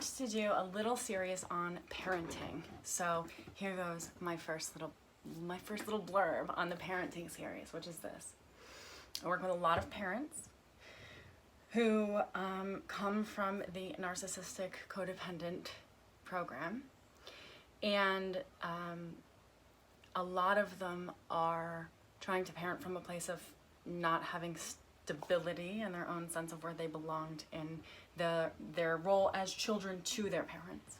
asked to do a little series on parenting. So here goes my first little blurb on the parenting series, which is this. I work with a lot of parents who come from the narcissistic codependent program, and a lot of them are trying to parent from a place of not having stability and their own sense of where they belonged in their role as children to their parents.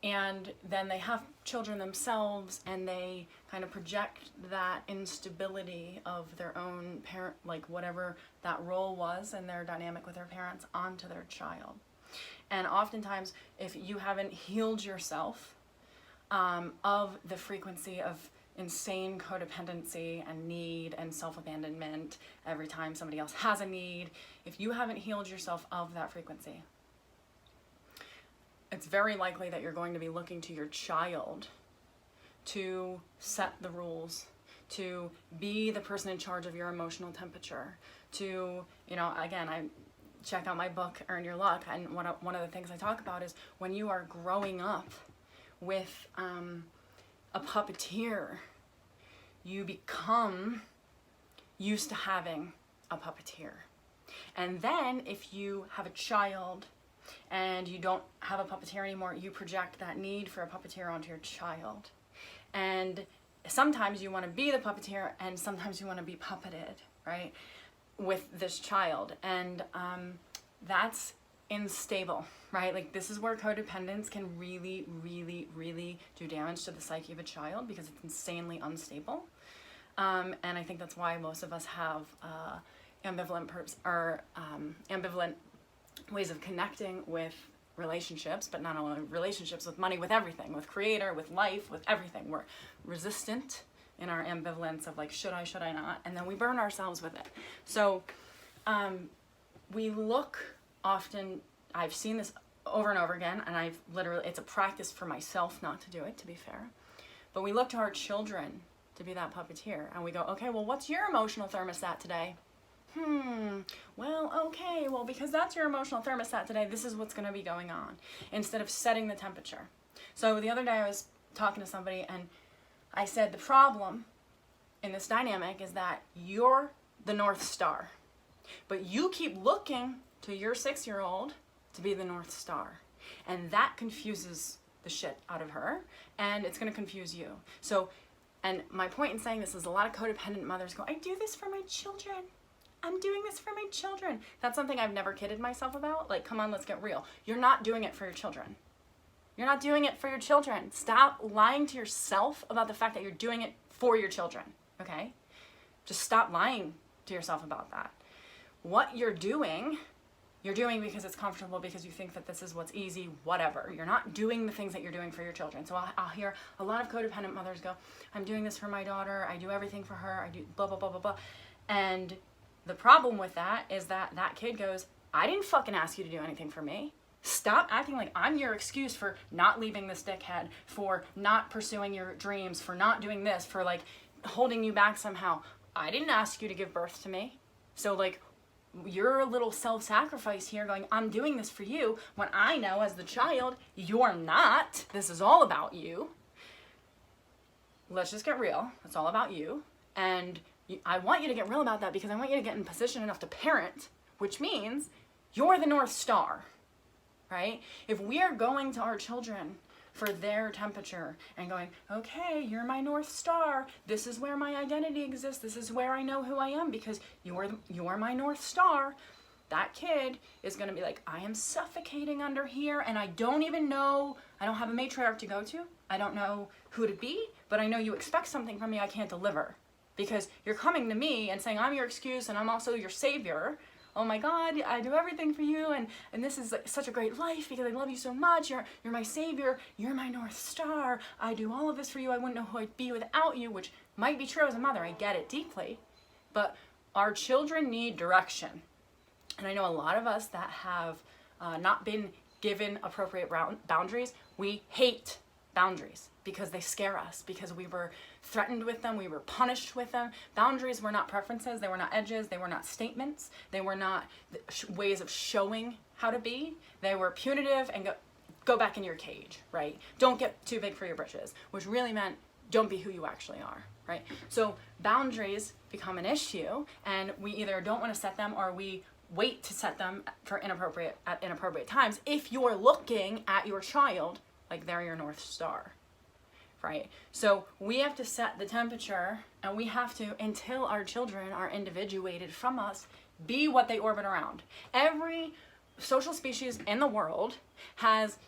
And then they have children themselves, and they kind of project that instability of their own parent, like whatever that role was and their dynamic with their parents, onto their child. And oftentimes, if you haven't healed yourself of the frequency of insane codependency and need and self-abandonment every time somebody else has a need, if you haven't healed yourself of that frequency, it's very likely that you're going to be looking to your child to set the rules, to be the person in charge of your emotional temperature, to, again, I check out my book, Earn Your Luck, and one of the things I talk about is when you are growing up with a puppeteer, you become used to having a puppeteer. And then if you have a child and you don't have a puppeteer anymore, you project that need for a puppeteer onto your child. And sometimes you want to be the puppeteer, and sometimes you want to be puppeted, right, with this child. And that's unstable, right? Like, this is where codependence can really, really, really do damage to the psyche of a child, because it's insanely unstable. And I think that's why most of us have ambivalent ways of connecting with relationships, but not only relationships, with money, with everything, with creator, with life, with everything. We're resistant in our ambivalence of like, should I not? And then we burn ourselves with it. So we look often, I've seen this over and over again, and it's a practice for myself not to do it, to be fair, but we look to our children to be that puppeteer, and we go, okay, well, what's your emotional thermostat today? Well, because that's your emotional thermostat today, this is what's going to be going on, instead of setting the temperature. So the other day I was talking to somebody, and I said, the problem in this dynamic is that you're the North Star, but you keep looking to your 6-year-old to be the North Star, and that confuses the shit out of her, and it's going to confuse you. So, and my point in saying this is a lot of codependent mothers go, I do this for my children. I'm doing this for my children. That's something I've never kidded myself about. Like, come on, let's get real. You're not doing it for your children. You're not doing it for your children. Stop lying to yourself about the fact that you're doing it for your children, okay? Just stop lying to yourself about that. What you're doing because it's comfortable, because you think that this is what's easy, whatever. You're not doing the things that you're doing for your children. So I'll hear a lot of codependent mothers go, I'm doing this for my daughter, I do everything for her, I do blah, blah, blah, blah, blah. And the problem with that is that kid goes, I didn't fucking ask you to do anything for me. Stop acting like I'm your excuse for not leaving this dickhead, for not pursuing your dreams, for not doing this, for like holding you back somehow. I didn't ask you to give birth to me. So like, you're a little self-sacrifice here going, I'm doing this for you, when I know as the child, you're not. This is all about you. Let's just get real. It's all about you. And I want you to get real about that, because I want you to get in position enough to parent, which means you're the North Star, right? If we are going to our children for their temperature and going, okay, you're my North Star, this is where my identity exists, this is where I know who I am, because you're my North Star, that kid is going to be like, I am suffocating under here, and I don't even know, I don't have a matriarch to go to, I don't know who to be, but I know you expect something from me I can't deliver, because you're coming to me and saying I'm your excuse and I'm also your savior. Oh my God, I do everything for you, and this is like such a great life because I love you so much. You're my savior. You're my North Star. I do all of this for you. I wouldn't know who I'd be without you, which might be true as a mother. I get it deeply. But our children need direction. And I know a lot of us that have not been given appropriate boundaries, we hate boundaries because they scare us, because we were threatened with them, we were punished with them. Boundaries were not preferences, they were not edges, they were not statements, they were not ways of showing how to be. They were punitive and go back in your cage, right? Don't get too big for your britches, which really meant don't be who you actually are, right? So boundaries become an issue, and we either don't want to set them or we wait to set them at inappropriate times if you're looking at your child like they're your North Star, right? So we have to set the temperature, and we have to, until our children are individuated from us, be what they orbit around. Every social species in the world has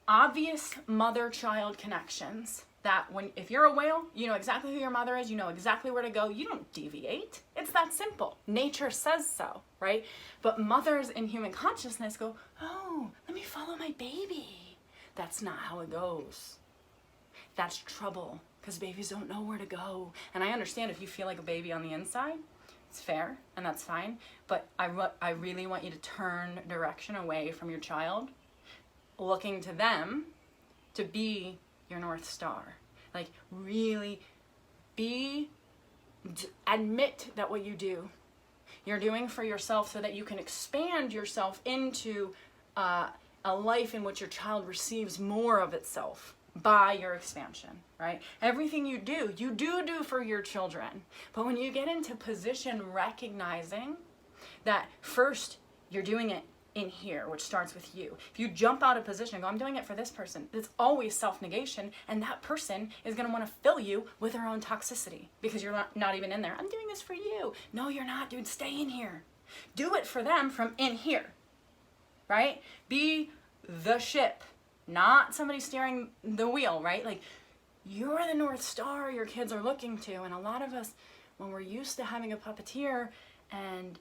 obvious mother-child connections that if you're a whale, you know exactly who your mother is, you know exactly where to go, you don't deviate. It's that simple. Nature says so, right? But mothers in human consciousness go, oh, let me follow my baby. That's not how it goes. That's trouble, because babies don't know where to go. And I understand if you feel like a baby on the inside, it's fair, and that's fine, but I really want you to turn direction away from your child, looking to them to be your North Star. Like, really admit that what you do, you're doing for yourself so that you can expand yourself into a life in which your child receives more of itself by your expansion, right? Everything you do for your children. But when you get into position recognizing that first you're doing it in here, which starts with you. If you jump out of position and go, I'm doing it for this person, it's always self-negation, and that person is going to want to fill you with their own toxicity because you're not even in there. I'm doing this for you. No, you're not, dude. Stay in here. Do it for them from in here, right? Be the ship, not somebody steering the wheel, right? Like, you're the North Star your kids are looking to. And a lot of us, when we're used to having a puppeteer and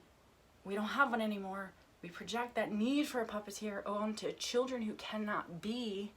we don't have one anymore, we project that need for a puppeteer onto children who cannot be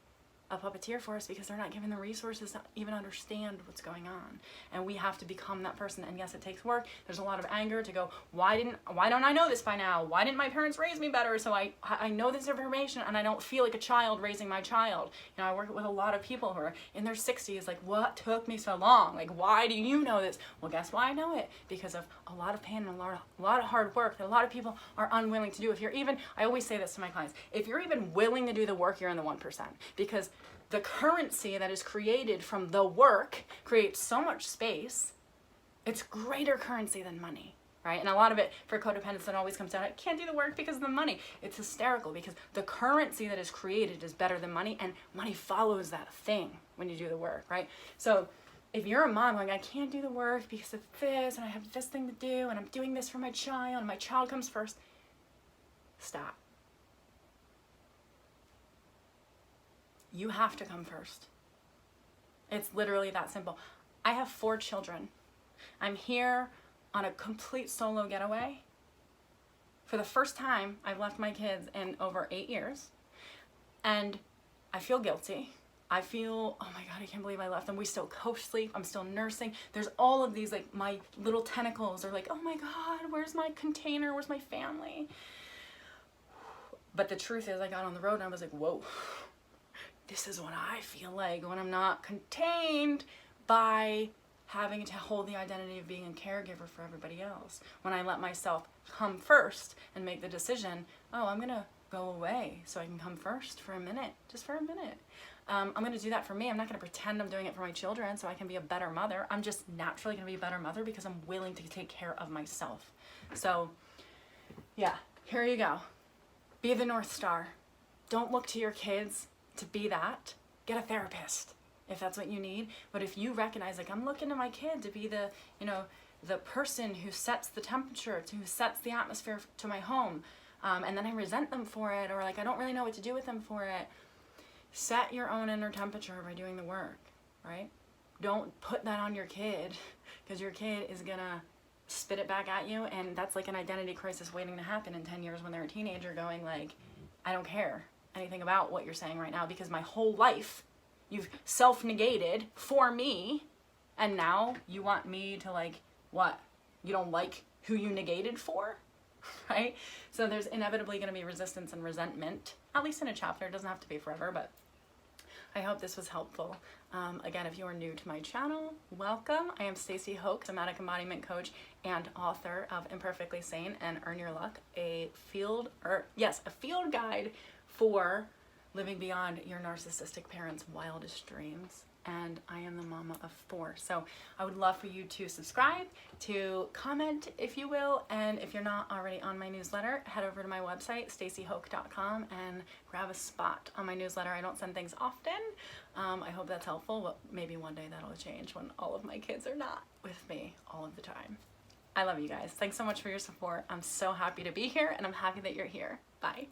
a puppeteer for us because they're not given the resources to even understand what's going on. And we have to become that person. And yes, it takes work. There's a lot of anger to go, why don't I know this by now? Why didn't my parents raise me better? So I know this information and I don't feel like a child raising my child. You know, I work with a lot of people who are in their 60s, like, what took me so long? Like, why do you know this? Well, guess why I know it? Because of a lot of pain and a lot of hard work that a lot of people are unwilling to do. If you're even, I always say this to my clients, if you're even willing to do the work, you're in the 1%. Because the currency that is created from the work creates so much space. It's greater currency than money, right? And a lot of it for codependence, it always comes down, I can't do the work because of the money. It's hysterical because the currency that is created is better than money, and money follows that thing when you do the work, right? So if you're a mom going, I can't do the work because of this, and I have this thing to do, and I'm doing this for my child, and my child comes first, stop. You have to come first. It's literally that simple. I have 4 children. I'm here on a complete solo getaway. For the first time, I've left my kids in over 8 years. And I feel guilty. I feel, oh my God, I can't believe I left them. We still co-sleep. I'm still nursing. There's all of these, like, my little tentacles are like, oh my God, where's my container? Where's my family? But the truth is, I got on the road and I was like, whoa. This is what I feel like when I'm not contained by having to hold the identity of being a caregiver for everybody else. When I let myself come first and make the decision, oh, I'm gonna go away so I can come first for a minute, just for a minute. I'm gonna do that for me. I'm not gonna pretend I'm doing it for my children so I can be a better mother. I'm just naturally gonna be a better mother because I'm willing to take care of myself. So yeah, here you go. Be the North Star. Don't look to your kids to be that. Get a therapist if that's what you need. But if you recognize, like, I'm looking to my kid to be the, you know, the person who sets the temperature, who sets the atmosphere to my home, and then I resent them for it, or like I don't really know what to do with them for it. Set your own inner temperature by doing the work, right? Don't put that on your kid, because your kid is gonna spit it back at you, and that's like an identity crisis waiting to happen in 10 years when they're a teenager going like, I don't care anything about what you're saying right now because my whole life you've self-negated for me, and now you want me to, like, what? You don't like who you negated for, right? So there's inevitably going to be resistance and resentment, at least in a chapter. It doesn't have to be forever, but I hope this was helpful. Again, if you are new to my channel, welcome. I am Stacy Hoch, somatic embodiment coach and author of Imperfectly Sane and Earn Your Luck, a field guide for living beyond your narcissistic parents' wildest dreams. And I am the mama of 4. So I would love for you to subscribe, to comment if you will, and if you're not already on my newsletter, head over to my website, stacyhoch.com, and grab a spot on my newsletter. I don't send things often. I hope that's helpful, but maybe one day that'll change when all of my kids are not with me all of the time. I love you guys. Thanks so much for your support. I'm so happy to be here, and I'm happy that you're here. Bye.